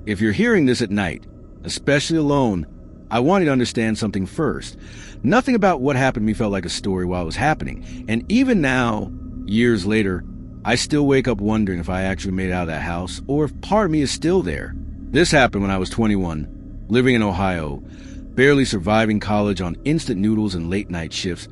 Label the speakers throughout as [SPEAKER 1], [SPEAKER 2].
[SPEAKER 1] If you're hearing this at night, especially alone, I want you to understand something first. Nothing about what happened to me felt like a story while it was happening. And even now, years later, I still wake up wondering if I actually made it out of that house or if part of me is still there. This happened when I was 21, living in Ohio, barely surviving college on instant noodles and late night shifts,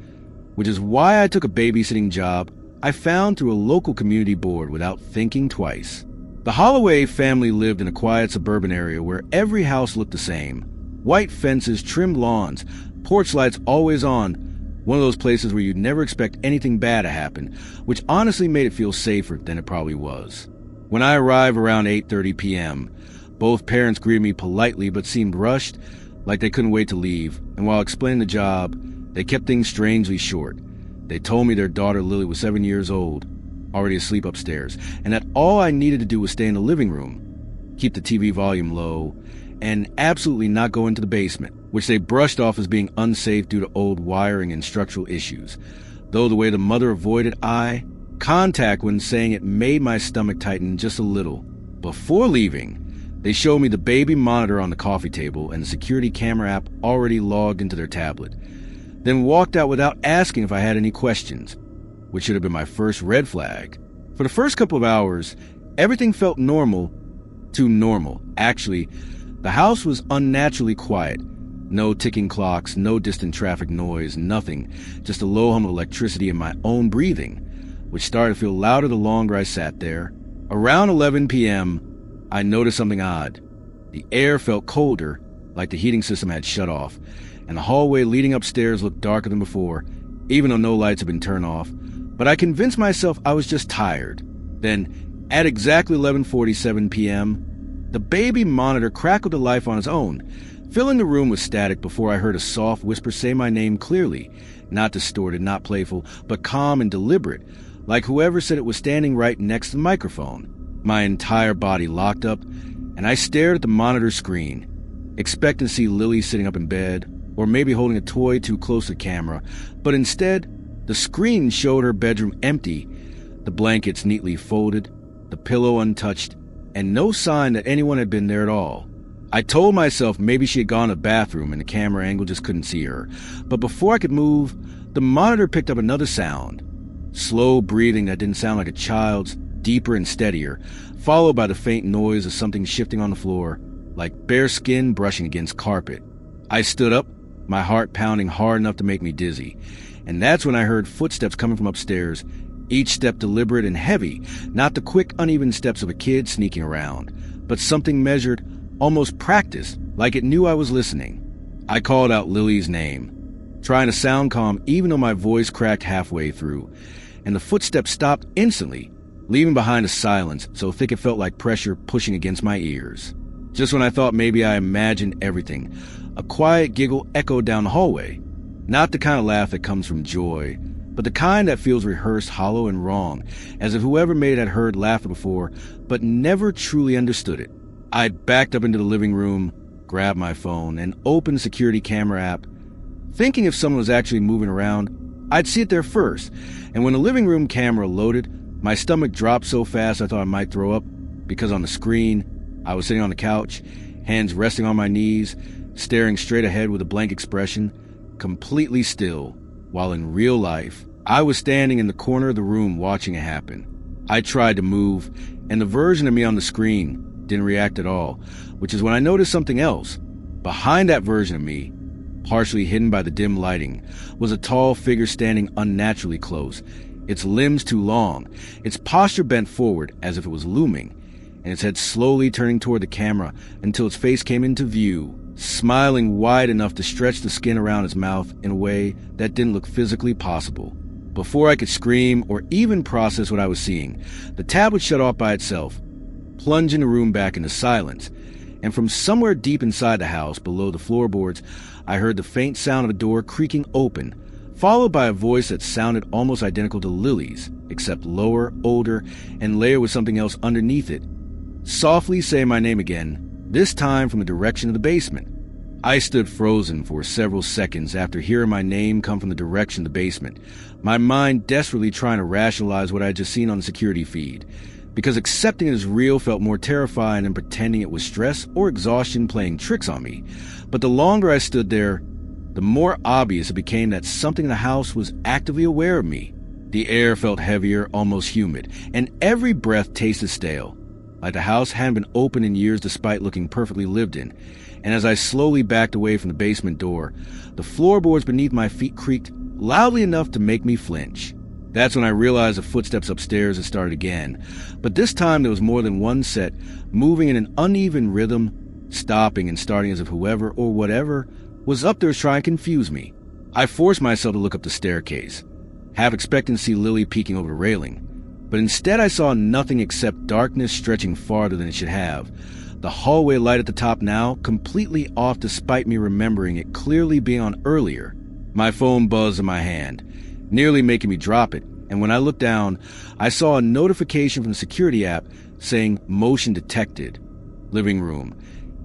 [SPEAKER 1] which is why I took a babysitting job I found through a local community board without thinking twice. The Holloway family lived in a quiet suburban area where every house looked the same. White fences, trimmed lawns, porch lights always on, one of those places where you'd never expect anything bad to happen, which honestly made it feel safer than it probably was. When I arrived around 8:30 p.m., both parents greeted me politely but seemed rushed, like they couldn't wait to leave, and while explaining the job, they kept things strangely short. They told me their daughter Lily was 7 years old, already asleep upstairs, and that all I needed to do was stay in the living room, keep the TV volume low, and absolutely not go into the basement, which they brushed off as being unsafe due to old wiring and structural issues, though the way the mother avoided eye contact when saying it made my stomach tighten just a little. Before leaving, they showed me the baby monitor on the coffee table and the security camera app already logged into their tablet, then walked out without asking if I had any questions, which should have been my first red flag. For the first couple of hours, everything felt normal to normal. Actually, the house was unnaturally quiet. No ticking clocks, no distant traffic noise, nothing. Just a low hum of electricity and my own breathing, which started to feel louder the longer I sat there. Around 11 p.m., I noticed something odd. The air felt colder, like the heating system had shut off, and the hallway leading upstairs looked darker than before, even though no lights had been turned off. But I convinced myself I was just tired. Then, at exactly 11:47 p.m., the baby monitor crackled to life on its own, filling the room with static before I heard a soft whisper say my name clearly, not distorted, not playful, but calm and deliberate, like whoever said it was standing right next to the microphone. My entire body locked up, and I stared at the monitor screen, expecting to see Lily sitting up in bed, or maybe holding a toy too close to the camera, but instead, the screen showed her bedroom empty, the blankets neatly folded, the pillow untouched, and no sign that anyone had been there at all. I told myself maybe she had gone to the bathroom and the camera angle just couldn't see her, but before I could move, the monitor picked up another sound. Slow breathing that didn't sound like a child's, deeper and steadier, followed by the faint noise of something shifting on the floor, like bare skin brushing against carpet. I stood up, my heart pounding hard enough to make me dizzy, and that's when I heard footsteps coming from upstairs, each step deliberate and heavy, not the quick, uneven steps of a kid sneaking around, but something measured, almost practiced, like it knew I was listening. I called out Lily's name, trying to sound calm even though my voice cracked halfway through, and the footsteps stopped instantly, leaving behind a silence so thick it felt like pressure pushing against my ears. Just when I thought maybe I imagined everything, a quiet giggle echoed down the hallway. Not the kind of laugh that comes from joy, but the kind that feels rehearsed, hollow, and wrong, as if whoever made it had heard laughter before, but never truly understood it. I backed up into the living room, grabbed my phone, and opened the security camera app, thinking if someone was actually moving around, I'd see it there first. And when the living room camera loaded, my stomach dropped so fast I thought I might throw up, because on the screen, I was sitting on the couch, hands resting on my knees, staring straight ahead with a blank expression, completely still, while in real life, I was standing in the corner of the room watching it happen. I tried to move, and the version of me on the screen didn't react at all, which is when I noticed something else. Behind that version of me, partially hidden by the dim lighting, was a tall figure standing unnaturally close, its limbs too long, its posture bent forward as if it was looming, and its head slowly turning toward the camera until its face came into view, smiling wide enough to stretch the skin around its mouth in a way that didn't look physically possible. Before I could scream or even process what I was seeing, the tablet shut off by itself, plunging the room back into silence, and from somewhere deep inside the house, below the floorboards, I heard the faint sound of a door creaking open, followed by a voice that sounded almost identical to Lily's, except lower, older, and layered with something else underneath it, softly saying my name again, this time from the direction of the basement. I stood frozen for several seconds after hearing my name come from the direction of the basement, my mind desperately trying to rationalize what I had just seen on the security feed. because accepting it as real felt more terrifying than pretending it was stress or exhaustion playing tricks on me. But the longer I stood there, the more obvious it became that something in the house was actively aware of me. The air felt heavier, almost humid, and every breath tasted stale, like the house hadn't been open in years despite looking perfectly lived in. And as I slowly backed away from the basement door, the floorboards beneath my feet creaked loudly enough to make me flinch. That's when I realized the footsteps upstairs had started again, but this time there was more than one set, moving in an uneven rhythm, stopping and starting as if whoever or whatever was up there trying to confuse me. I forced myself to look up the staircase, half expecting to see Lily peeking over the railing, but instead I saw nothing except darkness stretching farther than it should have. The hallway light at the top now, completely off despite me remembering it clearly being on earlier. My phone buzzed in my hand, nearly making me drop it, and when I looked down, I saw a notification from the security app saying motion detected. Living room.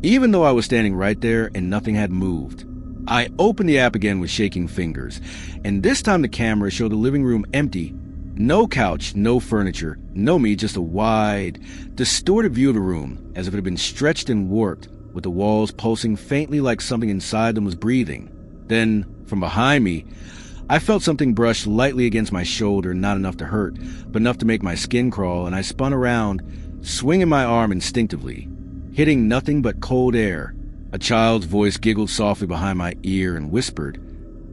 [SPEAKER 1] Even though I was standing right there and nothing had moved. I opened the app again with shaking fingers, and this time the camera showed the living room empty. No couch, no furniture, no me, just a wide, distorted view of the room, as if it had been stretched and warped, with the walls pulsing faintly like something inside them was breathing. Then, from behind me, I felt something brush lightly against my shoulder, not enough to hurt, but enough to make my skin crawl, and I spun around, swinging my arm instinctively, hitting nothing but cold air. A child's voice giggled softly behind my ear and whispered,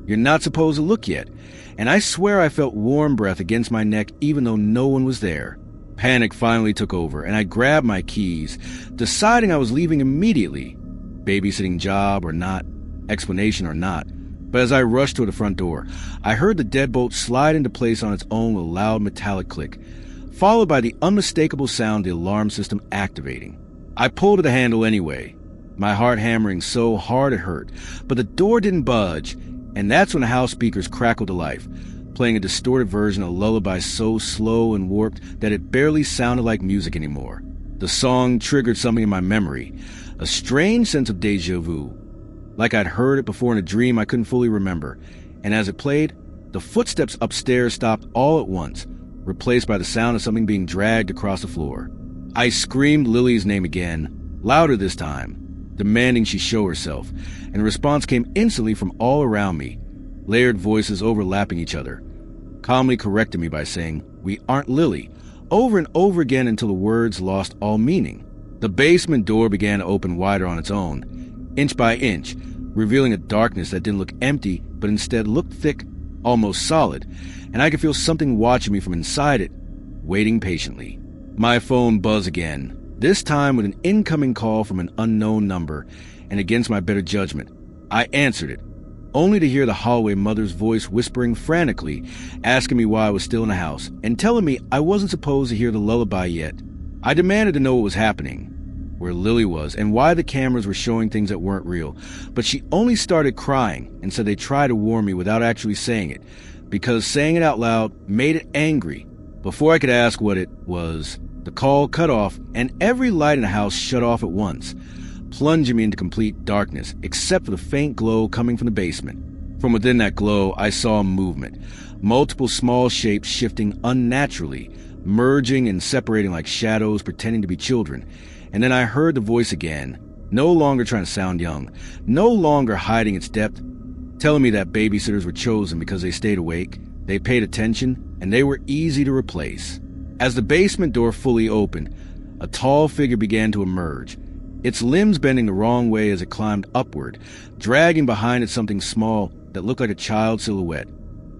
[SPEAKER 1] "You're not supposed to look yet." And I swear I felt warm breath against my neck even though no one was there. Panic finally took over, and I grabbed my keys, deciding I was leaving immediately. Babysitting job or not, explanation or not. But as I rushed toward the front door, I heard the deadbolt slide into place on its own with a loud metallic click, followed by the unmistakable sound of the alarm system activating. I pulled at the handle anyway, my heart hammering so hard it hurt, but the door didn't budge, and that's when the house speakers crackled to life, playing a distorted version of a lullaby so slow and warped that it barely sounded like music anymore. The song triggered something in my memory, a strange sense of déjà vu, like I'd heard it before in a dream I couldn't fully remember, and as it played, the footsteps upstairs stopped all at once, replaced by the sound of something being dragged across the floor. I screamed Lily's name again, louder this time, demanding she show herself, and a response came instantly from all around me, layered voices overlapping each other, calmly corrected me by saying, "We aren't Lily," over and over again until the words lost all meaning. The basement door began to open wider on its own, inch by inch, revealing a darkness that didn't look empty, but instead looked thick, almost solid, and I could feel something watching me from inside it, waiting patiently. My phone buzzed again, this time with an incoming call from an unknown number, and against my better judgment, I answered it, only to hear the hallway mother's voice whispering frantically, asking me why I was still in the house, and telling me I wasn't supposed to hear the lullaby yet. I demanded to know what was happening, where Lily was, and why the cameras were showing things that weren't real, but she only started crying and said they tried to warn me without actually saying it, because saying it out loud made it angry. Before I could ask what it was, the call cut off, and every light in the house shut off at once, plunging me into complete darkness, except for the faint glow coming from the basement. From within that glow, I saw movement, multiple small shapes shifting unnaturally, merging and separating like shadows pretending to be children. And then I heard the voice again, no longer trying to sound young, no longer hiding its depth, telling me that babysitters were chosen because they stayed awake, they paid attention, and they were easy to replace. As the basement door fully opened, a tall figure began to emerge, its limbs bending the wrong way as it climbed upward, dragging behind it something small that looked like a child's silhouette.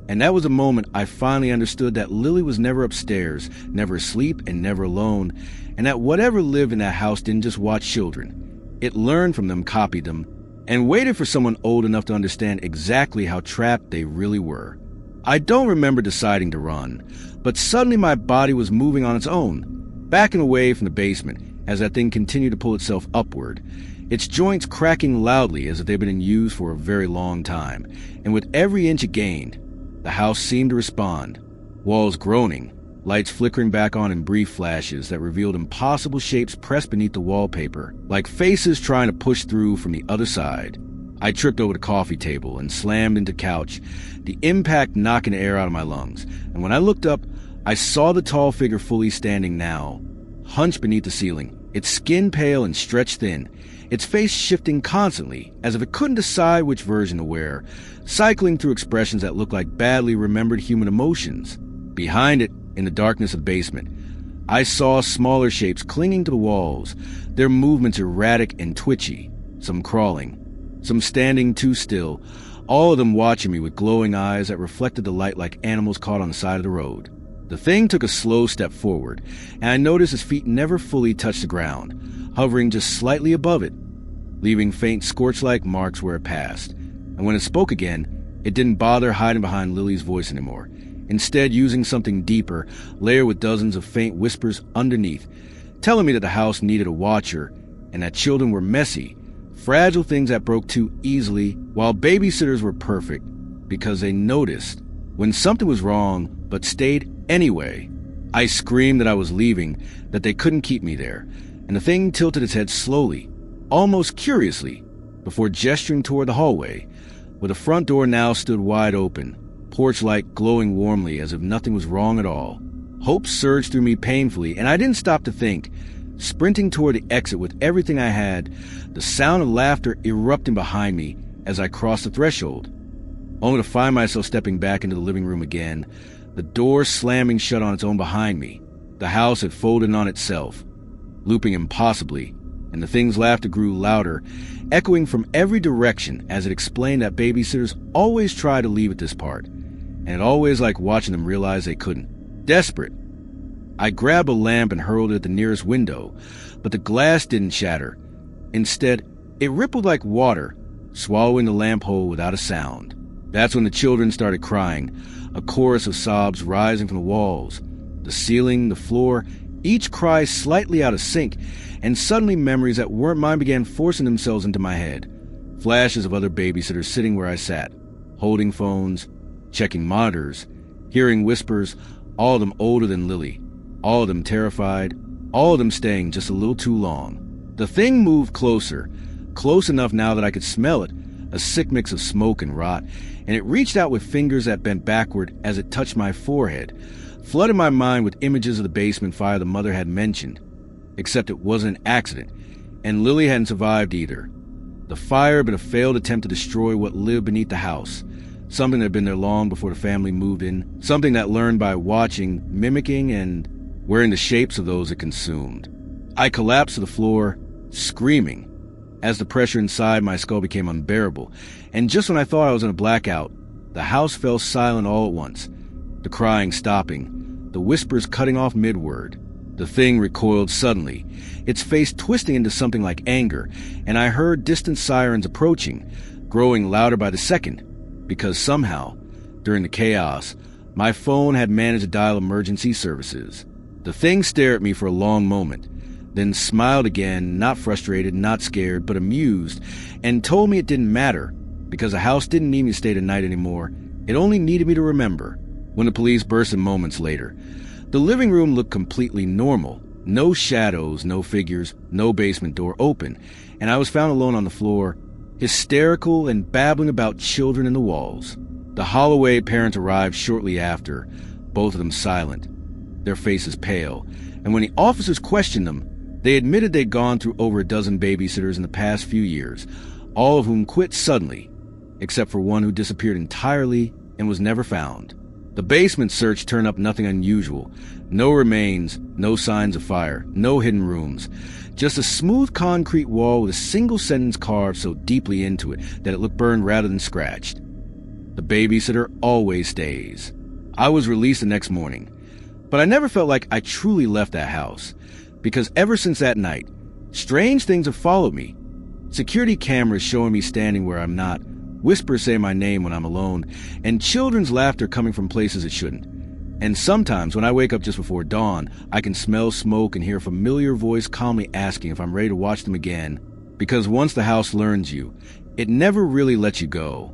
[SPEAKER 1] And that was the moment I finally understood that Lily was never upstairs, never asleep, and never alone, and that whatever lived in that house didn't just watch children. It learned from them, copied them, and waited for someone old enough to understand exactly how trapped they really were. I don't remember deciding to run, but suddenly my body was moving on its own, backing away from the basement as that thing continued to pull itself upward, its joints cracking loudly as if they'd been in use for a very long time, and with every inch it gained, the house seemed to respond, walls groaning, lights flickering back on in brief flashes that revealed impossible shapes pressed beneath the wallpaper, like faces trying to push through from the other side. I tripped over the coffee table and slammed into the couch, the impact knocking the air out of my lungs, and when I looked up, I saw the tall figure fully standing now, hunched beneath the ceiling, its skin pale and stretched thin, its face shifting constantly, as if it couldn't decide which version to wear, cycling through expressions that looked like badly remembered human emotions. Behind it, in the darkness of the basement, I saw smaller shapes clinging to the walls, their movements erratic and twitchy, some crawling, some standing too still, all of them watching me with glowing eyes that reflected the light like animals caught on the side of the road. The thing took a slow step forward, and I noticed his feet never fully touched the ground, hovering just slightly above it, leaving faint scorch-like marks where it passed. And when it spoke again, it didn't bother hiding behind Lily's voice anymore, instead using something deeper, layered with dozens of faint whispers underneath, telling me that the house needed a watcher and that children were messy, fragile things that broke too easily, while babysitters were perfect because they noticed when something was wrong but stayed anyway. I screamed that I was leaving, that they couldn't keep me there, and the thing tilted its head slowly, almost curiously, before gesturing toward the hallway, where the front door now stood wide open, porch light glowing warmly as if nothing was wrong at all. Hope surged through me painfully, and I didn't stop to think, sprinting toward the exit with everything I had, the sound of laughter erupting behind me as I crossed the threshold, only to find myself stepping back into the living room again, the door slamming shut on its own behind me. The house had folded on itself, looping impossibly, and the thing's laughter grew louder, echoing from every direction as it explained that babysitters always try to leave at this part, and it always liked watching them realize they couldn't. Desperate, I grabbed a lamp and hurled it at the nearest window, but the glass didn't shatter. Instead, it rippled like water, swallowing the lamp hole without a sound. That's when the children started crying, a chorus of sobs rising from the walls, the ceiling, the floor, each cry slightly out of sync, and suddenly memories that weren't mine began forcing themselves into my head. Flashes of other babysitters sitting where I sat, holding phones, checking monitors, hearing whispers, all of them older than Lily, all of them terrified, all of them staying just a little too long. The thing moved closer, close enough now that I could smell it, a sick mix of smoke and rot, and it reached out with fingers that bent backward as it touched my forehead, flooding my mind with images of the basement fire the mother had mentioned. Except it wasn't an accident, and Lily hadn't survived either. The fire had been a failed attempt to destroy what lived beneath the house, something that had been there long before the family moved in, something that learned by watching, mimicking, and wearing the shapes of those it consumed. I collapsed to the floor, screaming, as the pressure inside my skull became unbearable, and just when I thought I was in a blackout, the house fell silent all at once, the crying stopping, the whispers cutting off mid-word. The thing recoiled suddenly, its face twisting into something like anger, and I heard distant sirens approaching, growing louder by the second, because somehow, during the chaos, my phone had managed to dial emergency services. The thing stared at me for a long moment, then smiled again, not frustrated, not scared, but amused, and told me it didn't matter, because the house didn't need me to stay the night anymore. It only needed me to remember. When the police burst in moments later, the living room looked completely normal. No shadows, no figures, no basement door open, and I was found alone on the floor, hysterical and babbling about children in the walls. The Holloway parents arrived shortly after, both of them silent, their faces pale, and when the officers questioned them, they admitted they'd gone through over a dozen babysitters in the past few years, all of whom quit suddenly, except for one who disappeared entirely and was never found. The basement search turned up nothing unusual. No remains, no signs of fire, no hidden rooms. Just a smooth concrete wall with a single sentence carved so deeply into it that it looked burned rather than scratched. The babysitter always stays. I was released the next morning, but I never felt like I truly left that house, because ever since that night, strange things have followed me. Security cameras showing me standing where I'm not, whispers say my name when I'm alone, and children's laughter coming from places it shouldn't. And sometimes when I wake up just before dawn, I can smell smoke and hear a familiar voice calmly asking if I'm ready to watch them again. Because once the house learns you, it never really lets you go.